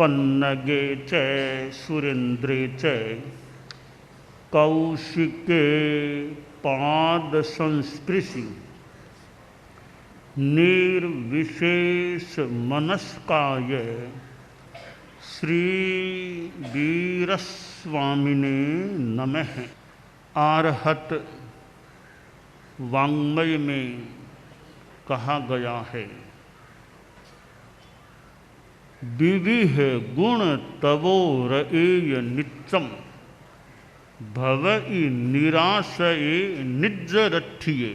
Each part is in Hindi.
पन्नगे च सुरेन्द्रे च कौशिके पाद संस्पृशि निर्विशेष मनस्काय श्री वीरस्वामिने नमः। आर्हत वाङ्मय में कहा गया है, विविह गुण तवो रएय नित्यम भवई निराशये निज्जरठिये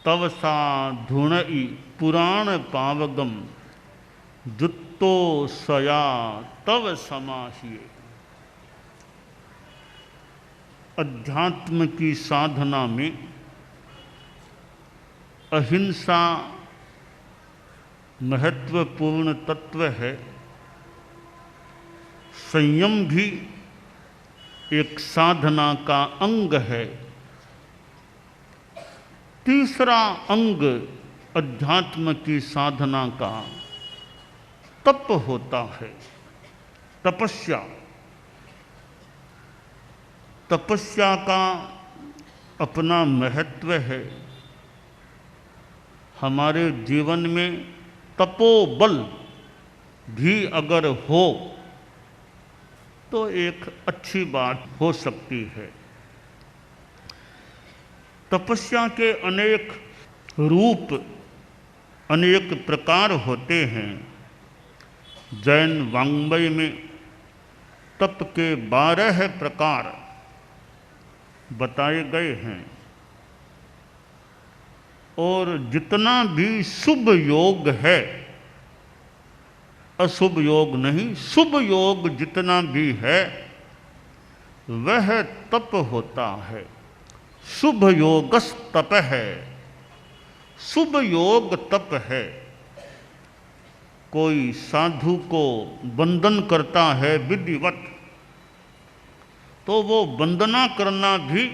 तव साधुणई पुराण पावगम जुत्तो सया तव समाहिये। अध्यात्म की साधना में अहिंसा महत्वपूर्ण तत्व है। संयम भी एक साधना का अंग है। तीसरा अंग अध्यात्म की साधना का तप होता है, तपस्या। तपस्या का अपना महत्व है। हमारे जीवन में तपोबल भी अगर हो तो एक अच्छी बात हो सकती है। तपस्या के अनेक रूप, अनेक प्रकार होते हैं। जैन वाङ्मय में तप के 12 प्रकार बताए गए हैं। और जितना भी शुभ योग है, अशुभ योग नहीं, शुभ योग जितना भी है वह तप होता है। शुभ योगस तप है, शुभ योग तप है। कोई साधु को वंदन करता है विधिवत, तो वो वंदना करना भी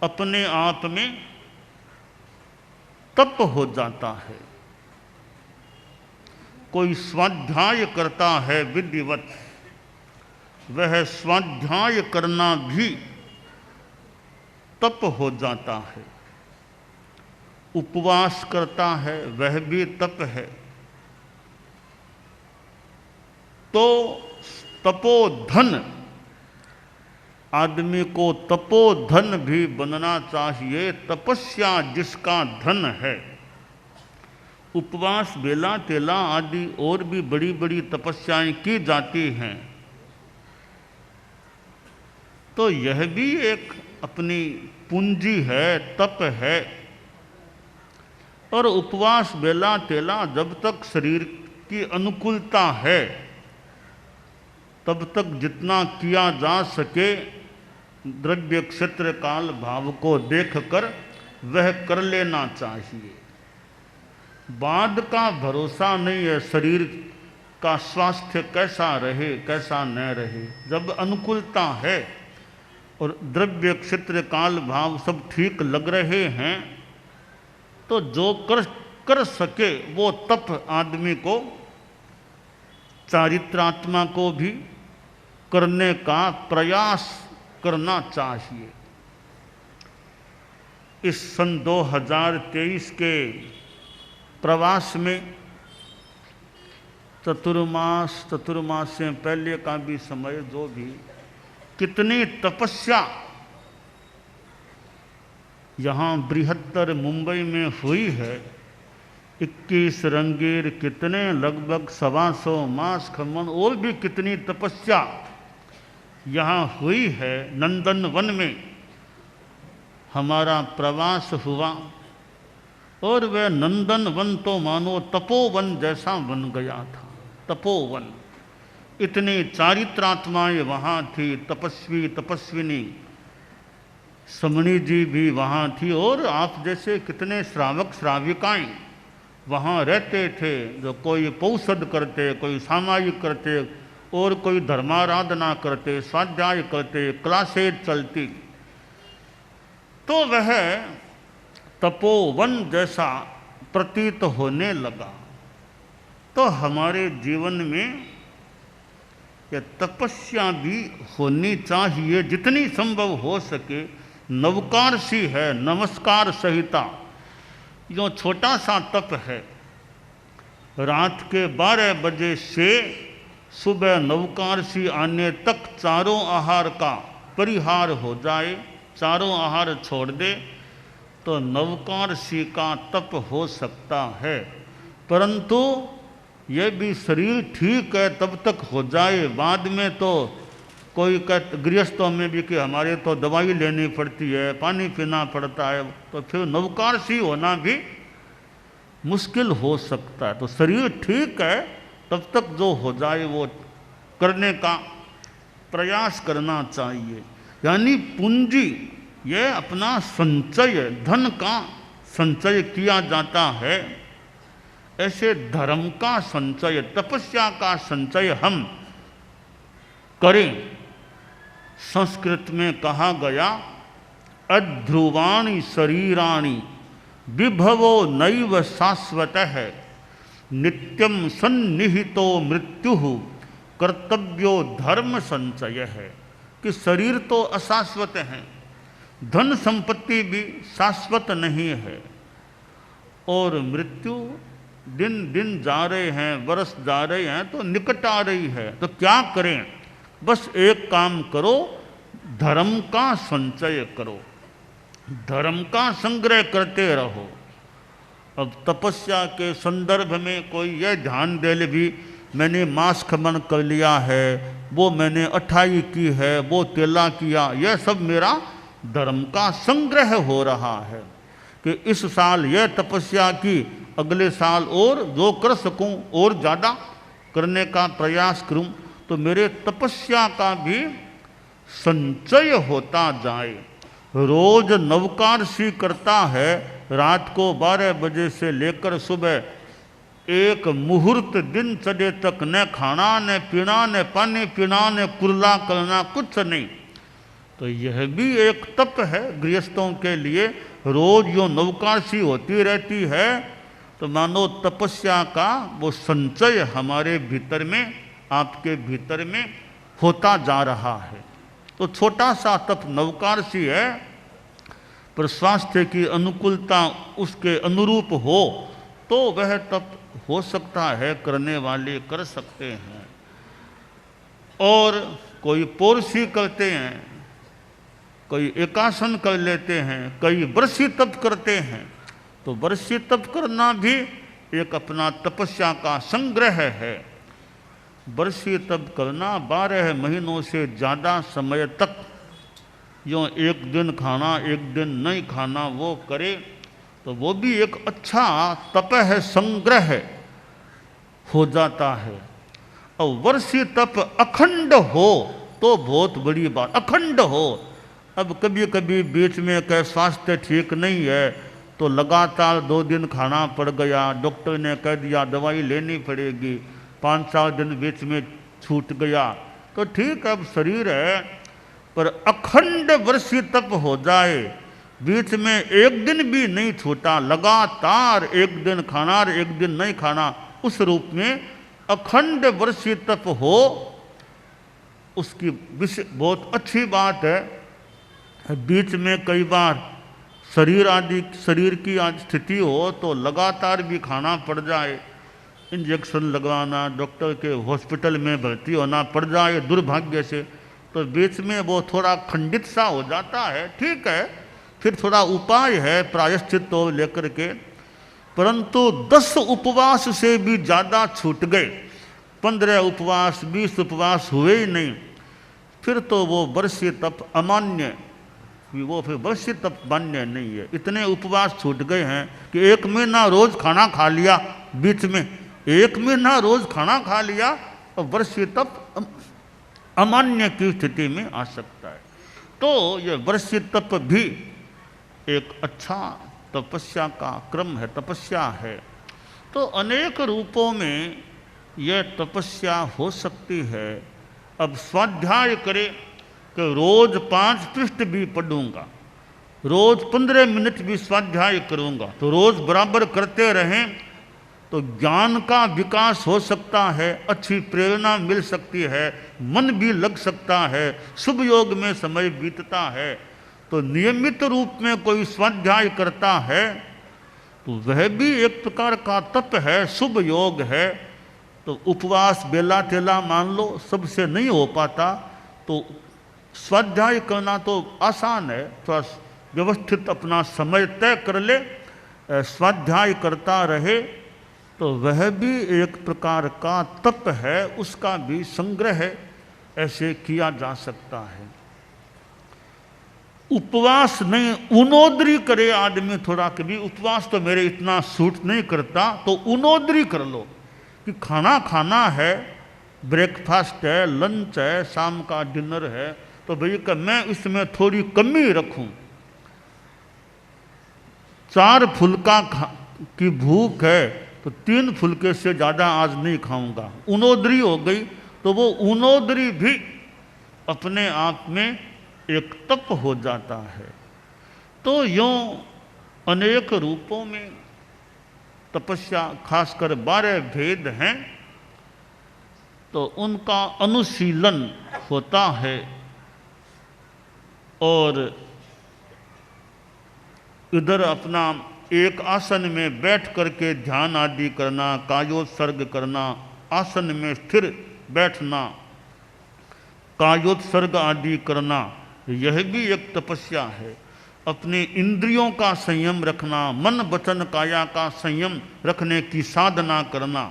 अपने आप में तप हो जाता है। कोई स्वाध्याय करता है विधिवत, वह स्वाध्याय करना भी तप हो जाता है। उपवास करता है, वह भी तप है। तो तपोधन, आदमी को तपोधन भी बनना चाहिए। तपस्या जिसका धन है। उपवास, बेला तेला आदि और भी बड़ी बड़ी तपस्याएं की जाती हैं, तो यह भी एक अपनी पूंजी है, तप है। और उपवास, बेला तेला जब तक शरीर की अनुकूलता है तब तक जितना किया जा सके द्रव्य क्षेत्र काल भाव को देखकर वह कर लेना चाहिए। बाद का भरोसा नहीं है, शरीर का स्वास्थ्य कैसा रहे कैसा न रहे। जब अनुकूलता है और द्रव्य क्षेत्र काल भाव सब ठीक लग रहे हैं तो जो कर सके वो तप आदमी को, चारित्रात्मा को भी करने का प्रयास करना चाहिए। इस सन 2023 के प्रवास में चतुर्मास से पहले का भी समय, जो भी कितनी तपस्या यहाँ बृहत्तर मुंबई में हुई है। 21 रंगीर, कितने लगभग 125 मास खमन और भी कितनी तपस्या यहाँ हुई है। नंदन वन में हमारा प्रवास हुआ और वह नंदन वन तो मानो तपोवन जैसा बन गया था। तपोवन, इतनी चारित्रात्माएं वहाँ थी, तपस्वी तपस्विनी, समणी जी भी वहाँ थी और आप जैसे कितने श्रावक श्राविकाएं वहाँ रहते थे, जो कोई पौषध करते, कोई सामायिक करते और कोई धर्माराधना करते, स्वाध्याय करते, क्लासेज चलती। तो वह तपोवन जैसा प्रतीत होने लगा। तो हमारे जीवन में यह तपस्या भी होनी चाहिए, जितनी संभव हो सके। नवकार सी है, नमस्कार संहिता, जो छोटा सा तप है, रात के 12 बजे से सुबह नवकारसी आने तक चारों आहार का परिहार हो जाए, चारों आहार छोड़ दे, तो नवकारसी का तप हो सकता है। परंतु यह भी शरीर ठीक है तब तक हो जाए, बाद में तो कोई गृहस्थों में भी कि हमारे तो दवाई लेनी पड़ती है, पानी पीना पड़ता है, तो फिर नवकारसी होना भी मुश्किल हो सकता है। तो शरीर ठीक है तब तक जो हो जाए वो करने का प्रयास करना चाहिए। यानी पूंजी, ये अपना संचय, धन का संचय किया जाता है। ऐसे धर्म का संचय, तपस्या का संचय हम करें। संस्कृत में कहा गया, अध्रुवाणी शरीराणि विभवो नैव शाश्वत है, नित्यम सन्निहितो मृत्यु कर्तव्यो धर्म संचय है। कि शरीर तो अशाश्वत है, धन संपत्ति भी शाश्वत नहीं है, और मृत्यु दिन दिन जा रहे हैं, वर्ष जा रहे हैं, तो निकट आ रही है। तो क्या करें? बस एक काम करो, धर्म का संचय करो, धर्म का संग्रह करते रहो। अब तपस्या के संदर्भ में कोई यह ध्यान दे ले भी मैंने मांस खमन कर लिया है, वो मैंने अठाई की है, वो तेला किया, यह सब मेरा धर्म का संग्रह हो रहा है कि इस साल यह तपस्या की, अगले साल और जो कर सकूं और ज़्यादा करने का प्रयास करूं, तो मेरे तपस्या का भी संचय होता जाए। रोज नवकारसी करता है, रात को 12 बजे से लेकर सुबह एक मुहूर्त दिन चढ़े तक न खाना न पीना, न पानी पीना, न कुर्ला करना, कुछ नहीं। तो यह भी एक तप है गृहस्थों के लिए। रोज जो नवकारसी होती रहती है, तो मानो तपस्या का वो संचय हमारे भीतर में, आपके भीतर में होता जा रहा है। तो छोटा सा तप नवकारसी है, पर स्वास्थ्य की अनुकूलता उसके अनुरूप हो तो वह तप हो सकता है, करने वाले कर सकते हैं। और कोई पोरसी करते हैं, कोई एकासन कर लेते हैं, कई वर्षी तप करते हैं। तो वर्षी तप करना भी एक अपना तपस्या का संग्रह है। वर्षी तप करना 12 महीनों से ज़्यादा समय तक जो एक दिन खाना एक दिन नहीं खाना वो करे, तो वो भी एक अच्छा तप है, संग्रह हो जाता है। और वर्षी तप अखंड हो तो बहुत बड़ी बात, अखंड हो। अब कभी कभी बीच में कह स्वास्थ्य ठीक नहीं है तो लगातार 2 दिन खाना पड़ गया, डॉक्टर ने कह दिया दवाई लेनी पड़ेगी, 5-4 दिन बीच में छूट गया, तो ठीक है अब शरीर है। पर अखंड वर्षी तप हो जाए, बीच में एक दिन भी नहीं छूटा, लगातार एक दिन खाना और एक दिन नहीं खाना, उस रूप में अखंड वर्षी तप हो, उसकी बहुत अच्छी बात है। बीच में कई बार शरीर की स्थिति हो तो लगातार भी खाना पड़ जाए, इंजेक्शन लगवाना, डॉक्टर के हॉस्पिटल में भर्ती होना पड़ जाए दुर्भाग्य से, तो बीच में वो थोड़ा खंडित सा हो जाता है। ठीक है, फिर थोड़ा उपाय है प्रायश्चित तो लेकर के, परंतु 10 उपवास से भी ज़्यादा छूट गए, 15 उपवास 20 उपवास हुए ही नहीं, फिर तो वो वर्षीय तप अमान्य, वो फिर वर्षीय तप मान्य नहीं है। इतने उपवास छूट गए हैं कि 1 महीना रोज खाना खा लिया, बीच में 1 महीना रोज खाना खा लिया, और वर्षीय तप अमान्य की स्थिति में आ सकता है। तो ये वर्षीय तप भी एक अच्छा तपस्या का क्रम है, तपस्या है। तो अनेक रूपों में यह तपस्या हो सकती है। अब स्वाध्याय करे कि रोज 5 पृष्ठ भी पढ़ूंगा, रोज 15 मिनट भी स्वाध्याय करूंगा, तो रोज बराबर करते रहें तो ज्ञान का विकास हो सकता है, अच्छी प्रेरणा मिल सकती है, मन भी लग सकता है, शुभ योग में समय बीतता है। तो नियमित रूप में कोई स्वाध्याय करता है तो वह भी एक प्रकार का तप है, शुभ योग है। तो उपवास बेला तेला मान लो सबसे नहीं हो पाता, तो स्वाध्याय करना तो आसान है, थोड़ा व्यवस्थित अपना समय तय कर ले, स्वाध्याय करता रहे, तो वह भी एक प्रकार का तप है, उसका भी संग्रह ऐसे किया जा सकता है। उपवास नहीं, उनोदरी करे आदमी थोड़ा, कभी उपवास तो मेरे इतना सूट नहीं करता, तो उनोदरी कर लो कि खाना खाना है, ब्रेकफास्ट है, लंच है, शाम का डिनर है, तो भैया मैं इसमें थोड़ी कमी रखूं। 4 फुल्का की भूख है तो 3 फुल्के से ज़्यादा आज नहीं खाऊंगा, उनोदरी हो गई। तो वो उनोदरी भी अपने आप में एक तप हो जाता है। तो यूँ अनेक रूपों में तपस्या, खासकर 12 भेद हैं, तो उनका अनुशीलन होता है। और इधर अपना एक आसन में बैठ करके ध्यान आदि करना, कायोत्सर्ग करना, आसन में स्थिर बैठना, कायोत्सर्ग आदि करना, यह भी एक तपस्या है। अपने इंद्रियों का संयम रखना, मन वचन काया का संयम रखने की साधना करना,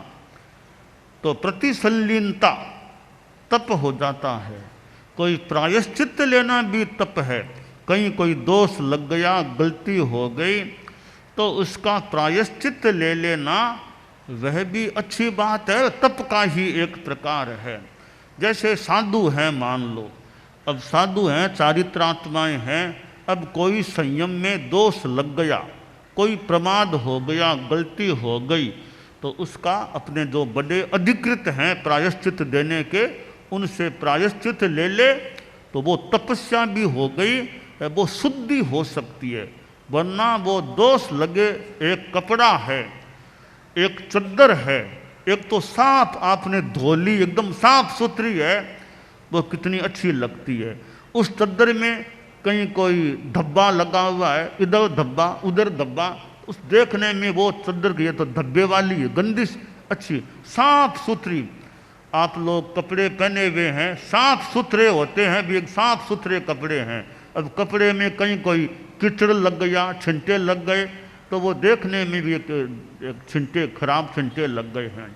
तो प्रतिसंलीनता तप हो जाता है। कोई प्रायश्चित लेना भी तप है। कहीं कोई दोष लग गया, गलती हो गई, तो उसका प्रायश्चित ले लेना वह भी अच्छी बात है, तप का ही एक प्रकार है। जैसे साधु हैं मान लो, अब साधु हैं, चारित्रात्माएं हैं, अब कोई संयम में दोष लग गया, कोई प्रमाद हो गया, गलती हो गई, तो उसका अपने जो बड़े अधिकृत हैं प्रायश्चित देने के, उनसे प्रायश्चित ले ले, तो वो तपस्या भी हो गई, वो शुद्धि हो सकती है। वरना वो दोष लगे, एक कपड़ा है, एक चद्दर है, एक तो साफ आपने धो ली, एकदम साफ सुथरी है, वो कितनी अच्छी लगती है। उस चद्दर में कहीं कोई धब्बा लगा हुआ है, इधर धब्बा उधर धब्बा, उस देखने में वो चद्दर की तो धब्बे वाली है, गंदी अच्छी साफ सुथरी। आप लोग कपड़े पहने हुए हैं, साफ सुथरे होते हैं भी, एक साफ सुथरे कपड़े हैं। अब कपड़े में कहीं कोई कीचड़ लग गया, छिंटे लग गए, तो वो देखने में भी एक छिंटे, खराब छिंटे लग गए हैं।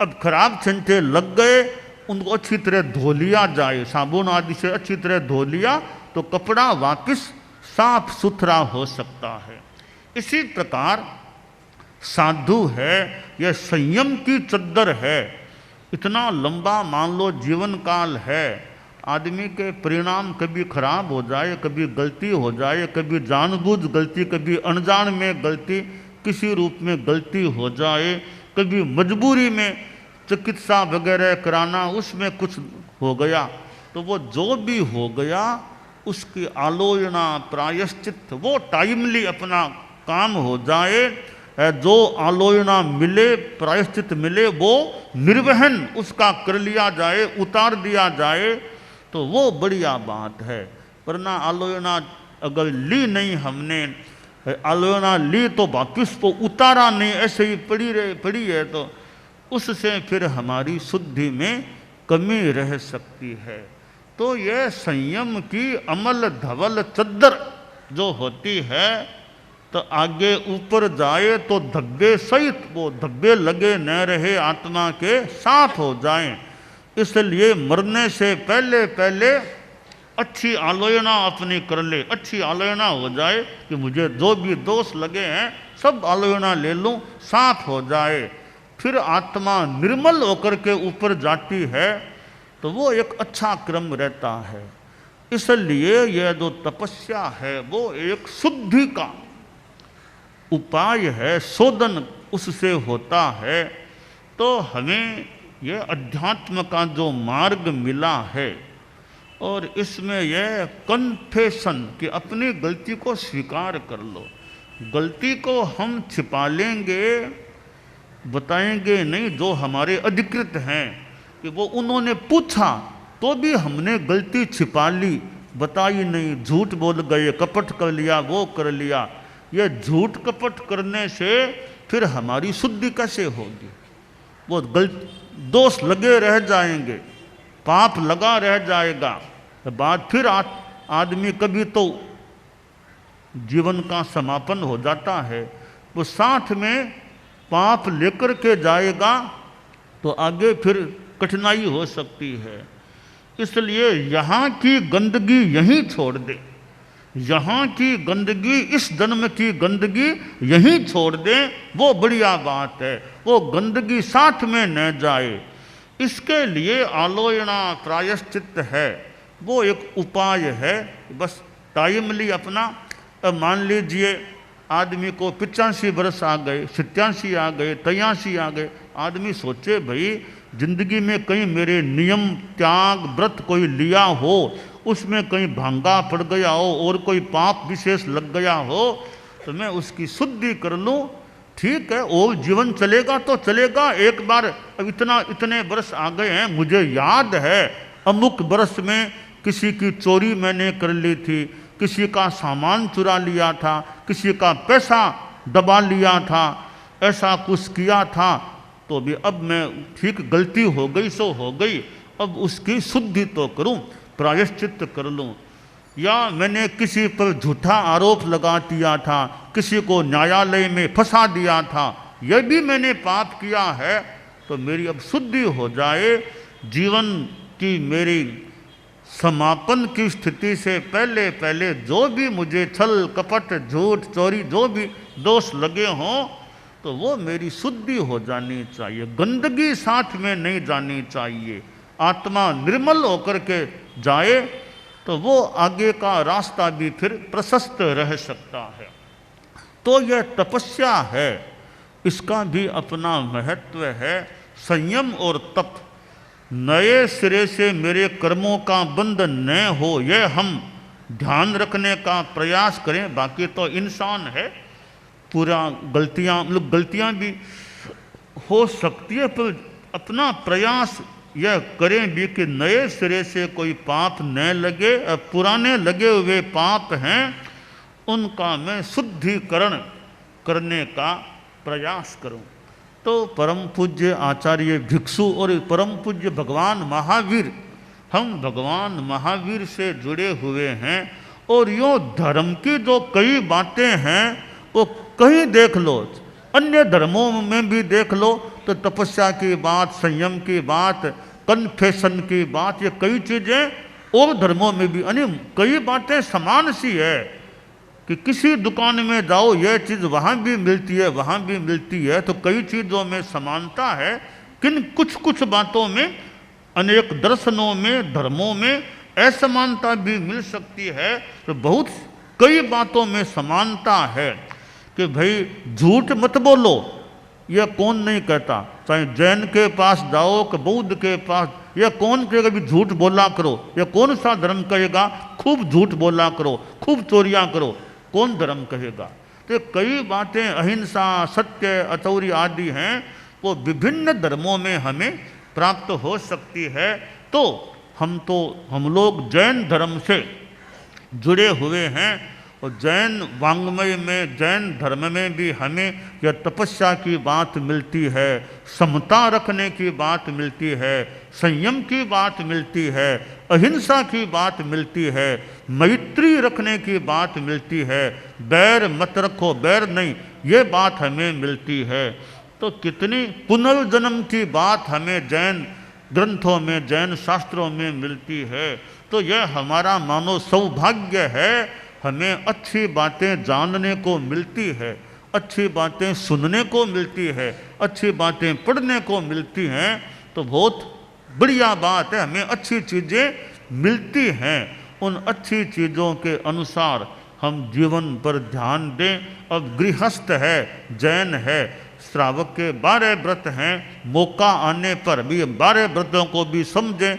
अब खराब छिंटे लग गए, उनको अच्छी तरह धो लिया जाए, साबुन आदि से अच्छी तरह धो लिया, तो कपड़ा वापस साफ सुथरा हो सकता है। इसी प्रकार साधु है, यह संयम की चद्दर है। इतना लंबा मान लो जीवन काल है, आदमी के परिणाम कभी खराब हो जाए, कभी गलती हो जाए, कभी जानबूझ गलती, कभी अनजान में गलती, किसी रूप में गलती हो जाए, कभी मजबूरी में चिकित्सा वगैरह कराना, उसमें कुछ हो गया, तो वो जो भी हो गया उसकी आलोचना, प्रायश्चित, वो टाइमली अपना काम हो जाए, जो आलोचना मिले, प्रायश्चित मिले, वो निर्वहन उसका कर लिया जाए, उतार दिया जाए, तो वो बढ़िया बात है। वरना आलोचना अगर ली नहीं हमने, आलोचना ली तो वापिस को उतारा नहीं, ऐसे ही पड़ी है, तो उससे फिर हमारी शुद्धि में कमी रह सकती है। तो यह संयम की अमल धवल चद्दर जो होती है, तो आगे ऊपर जाए तो धब्बे सहित वो धब्बे लगे न रहे, आत्मा के साफ हो जाएं। इसलिए मरने से पहले पहले अच्छी आलोचना अपनी कर ले, अच्छी आलोचना हो जाए कि मुझे जो भी दोष लगे हैं सब आलोचना ले लूं, साफ हो जाए, फिर आत्मा निर्मल होकर के ऊपर जाती है, तो वो एक अच्छा क्रम रहता है। इसलिए यह जो तपस्या है वो एक शुद्धि का उपाय है, शोधन उससे होता है। तो हमें यह अध्यात्म का जो मार्ग मिला है, और इसमें यह कन्फेशन कि अपनी गलती को स्वीकार कर लो। गलती को हम छिपा लेंगे बताएंगे नहीं जो हमारे अधिकृत हैं, कि वो उन्होंने पूछा तो भी हमने गलती छिपा ली, बताई नहीं, झूठ बोल गए, कपट कर लिया, वो कर लिया। ये झूठ कपट करने से फिर हमारी शुद्धि कैसे होगी? वो गलत दोष लगे रह जाएंगे, पाप लगा रह जाएगा। तो बाद फिर आदमी कभी तो जीवन का समापन हो जाता है, वो साथ में पाप लेकर के जाएगा तो आगे फिर कठिनाई हो सकती है। इसलिए यहाँ की गंदगी यहीं छोड़ दे, यहाँ की गंदगी, इस जन्म की गंदगी यहीं छोड़ दे, वो बढ़िया बात है। वो गंदगी साथ में न जाए, इसके लिए आलोचना प्रायश्चित है, वो एक उपाय है। बस टाइमली अपना, मान लीजिए आदमी को 85 वर्ष आ गए, 87 आ गए, 83 आ गए, आदमी सोचे भाई जिंदगी में कहीं मेरे नियम त्याग व्रत कोई लिया हो, उसमें कहीं भांगा पड़ गया हो और कोई पाप विशेष लग गया हो तो मैं उसकी शुद्धि कर लूँ। ठीक है, और जीवन चलेगा तो चलेगा। एक बार अब इतने वर्ष आ गए हैं, मुझे याद है अमुक वर्ष में किसी की चोरी मैंने कर ली थी, किसी का सामान चुरा लिया था, किसी का पैसा दबा लिया था, ऐसा कुछ किया था, तो भी अब मैं ठीक, गलती हो गई सो हो गई, अब उसकी शुद्धि तो करूं, प्रायश्चित कर लूं। या मैंने किसी पर झूठा आरोप लगा दिया था, किसी को न्यायालय में फंसा दिया था, यह भी मैंने पाप किया है, तो मेरी अब शुद्धि हो जाए। जीवन की मेरी समापन की स्थिति से पहले पहले जो भी मुझे छल कपट झूठ चोरी जो भी दोष लगे हों तो वो मेरी शुद्धि हो जानी चाहिए, गंदगी साथ में नहीं जानी चाहिए। आत्मा निर्मल होकर के जाए तो वो आगे का रास्ता भी फिर प्रशस्त रह सकता है। तो यह तपस्या है, इसका भी अपना महत्व है। संयम और तप, नए सिरे से मेरे कर्मों का बंधन न हो, यह हम ध्यान रखने का प्रयास करें। बाकी तो इंसान है, पूरा गलतियां भी हो सकती है, पर अपना प्रयास यह करें भी कि नए सिरे से कोई पाप न लगे, पुराने लगे हुए पाप हैं उनका मैं शुद्धिकरण करने का प्रयास करूं। तो परम पूज्य आचार्य भिक्षु और परम पूज्य भगवान महावीर, हम भगवान महावीर से जुड़े हुए हैं, और यूँ धर्म की जो कई बातें हैं वो कहीं देख लो, अन्य धर्मों में भी देख लो तो तपस्या की बात, संयम की बात, कन्फेशन की बात, ये कई चीज़ें और धर्मों में भी, यानी कई बातें समान सी है कि किसी दुकान में जाओ यह चीज़ वहाँ भी मिलती है, वहाँ भी मिलती है, तो कई चीज़ों में समानता है। किन कुछ कुछ बातों में, अनेक दर्शनों में, धर्मों में असमानता भी मिल सकती है। तो बहुत कई बातों में समानता है कि भाई झूठ मत बोलो, यह कौन नहीं कहता। चाहे जैन के पास जाओ कि बौद्ध के पास, यह कौन कहेगा भी झूठ बोला करो, यह कौन सा धर्म कहेगा खूब झूठ बोला करो, खूब चोरियां करो, कौन धर्म कहेगा। तो कई बातें अहिंसा, सत्य, अचौरी आदि हैं, वो विभिन्न धर्मों में हमें प्राप्त हो सकती है। तो हम लोग जैन धर्म से जुड़े हुए हैं, और जैन वांग्मय में, जैन धर्म में भी हमें यह तपस्या की बात मिलती है, समता रखने की बात मिलती है, संयम की बात मिलती है, अहिंसा की बात मिलती है, मैत्री रखने की बात मिलती है, बैर मत रखो, बैर नहीं, ये बात हमें मिलती है। तो कितनी पुनर्जन्म की बात हमें जैन ग्रंथों में, जैन शास्त्रों में मिलती है। तो यह हमारा मानो सौभाग्य है, हमें अच्छी बातें जानने को मिलती है, अच्छी बातें सुनने को मिलती है, अच्छी बातें पढ़ने को मिलती हैं। तो बहुत बढ़िया बात है, हमें अच्छी चीज़ें मिलती हैं। उन अच्छी चीज़ों के अनुसार हम जीवन पर ध्यान दें। अब गृहस्थ है, जैन है, श्रावक के 12 व्रत हैं, मौका आने पर भी 12 व्रतों को भी समझें।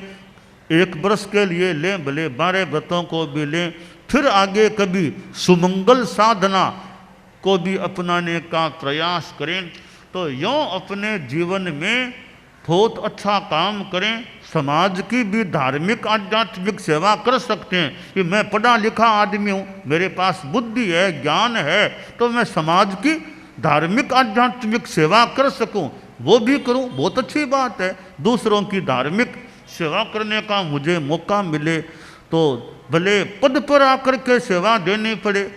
एक वर्ष के लिए लें, भले 12 व्रतों को भी लें, फिर आगे कभी सुमंगल साधना को भी अपनाने का प्रयास करें। तो यूँ अपने जीवन में बहुत अच्छा काम करें, समाज की भी धार्मिक आध्यात्मिक सेवा कर सकते हैं कि मैं पढ़ा लिखा आदमी हूँ, मेरे पास बुद्धि है, ज्ञान है, तो मैं समाज की धार्मिक आध्यात्मिक सेवा कर सकूं, वो भी करूं, बहुत अच्छी बात है। दूसरों की धार्मिक सेवा करने का मुझे मौका मिले तो भले पद पर आकर के सेवा देनी पड़े,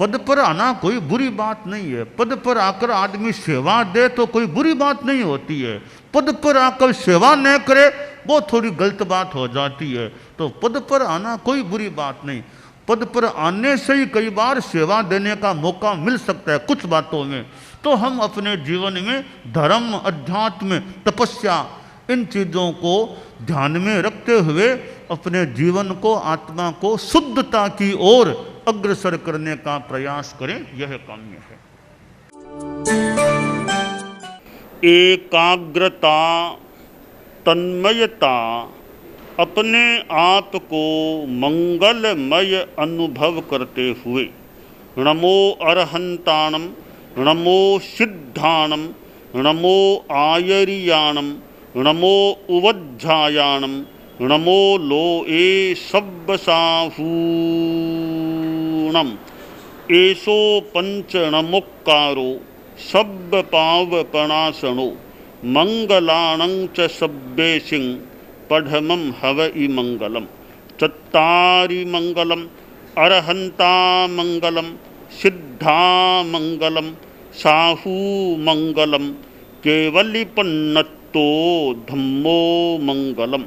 पद पर आना कोई बुरी बात नहीं है। पद पर आकर आदमी सेवा दे तो कोई बुरी बात नहीं होती है, पद पर आकर सेवा न करे वो थोड़ी गलत बात हो जाती है। तो पद पर आना कोई बुरी बात नहीं, पद पर आने से ही कई बार सेवा देने का मौका मिल सकता है कुछ बातों में। तो हम अपने जीवन में धर्म, अध्यात्म, तपस्या, इन चीज़ों को ध्यान में रखते हुए अपने जीवन को, आत्मा को शुद्धता की ओर अग्रसर करने का प्रयास करें, यह काम्य है। एकाग्रता, तन्मयता, अपने आप को मंगलमय अनुभव करते हुए नमो अरहंताणम, नमो सिद्धाणम, नमो आयरियाणम, नमो उवज्झायाणम, नमो लोए सब्बसाहूणम, एसो पंच नमोक्कारो सब्ब पावपणासनो, मंगलाणं च सब्बेसिं पढ़मं हवइ मंगलम। चत्तारि मंगलम, अरहंता मंगलम, सिद्धा मंगलम, साहू मंगलम, केवलिपन्नतो धम्मो मंगलम।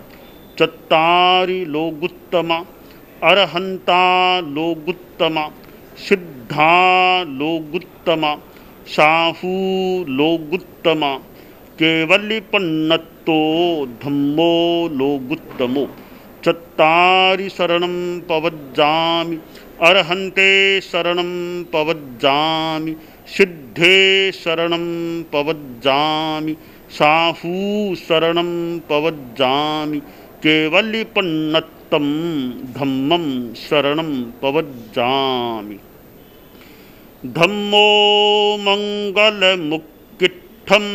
चत्तारि लोगुत्तमा, अरहंता लोगुत्तमा, सिद्धा लोगुत्तमा, साहू लोगुत्तमा, केवलिपन्नतो धम्मो लोगुत्तमो। चत्तारि शरणं पवज्जामि, अरहन्ते शरणं पवज्जामि, सिद्धे शरणं पवज्जामि, साहू शरणं पवज्जामि, केवलिपन्नत्तं धम्मं शरणं पवज्जामि। धम्मो मंगलमुक्किट्ठम्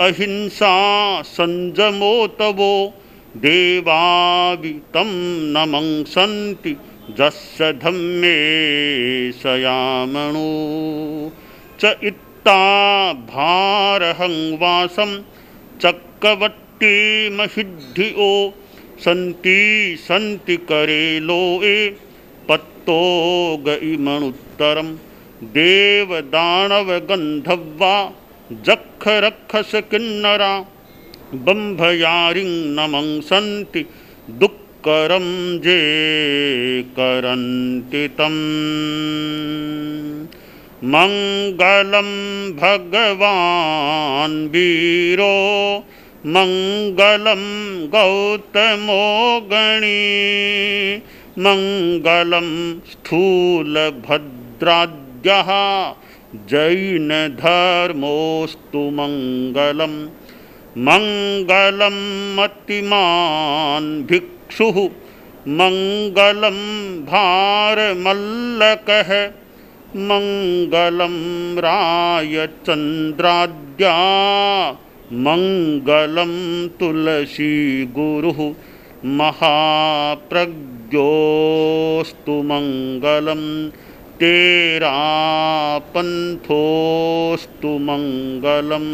अहिंसा संजमो तवो, देवावितं नमंसन्ति जस्य धम्मे सयामणो। च इत्ता भारहं वासं चक्रवट्टी महिद्धिओ, सन्ति सन्ति करे लोए पत्तो गइमणुत्तरम्। देवदानव गंधर्वा जख रक्षस किन्नरा, बंभयारिं नमंसन्ति दुक्करं जे करन्ति तम्। मंगलं भगवान् वीरो, मंगलं गौतमो गणी, मंगलं स्थूलभद्राद्यः जैन धर्मोस्तु मंगलम। मंगलम मतिमान भिक्षुः, मंगलम भारमल्लकः, मंगलम रायचंद्राद्या, मंगलम तुलसी गुरुः, महाप्रज्ञोस्तु मंगलम। तेरा पंथोस्तु मंगलम।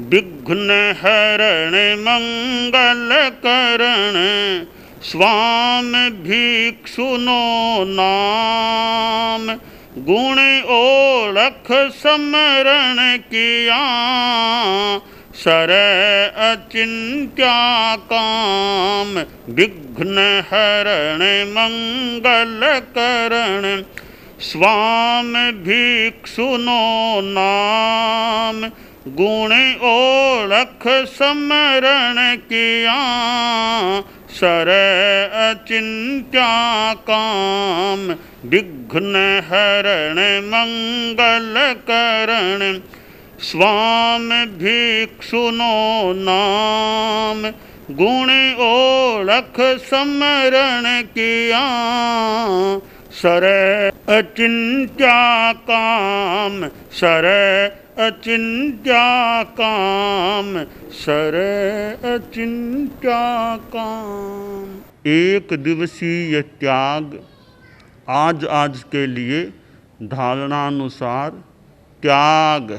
विघ्न हरण मंगल करण, स्वामी भिक्षुनो नाम। गुण ओळख समरण किया, सर अचिंत्या काम। विघ्न हरण मंगल करण, स्वामी भिक्षुनो नाम। गुण ओळख समरण किया, सर अचिंत्या काम। विघ्न हरण मंगल करण, स्वामी भिक्षुनो नाम। गुण ओळख समरण किया, सर अचिंत्या काम। सर अचिंत्या काम, सर अचिंत्या काम। एक दिवसीय त्याग आज आज के लिए धारणानुसार त्याग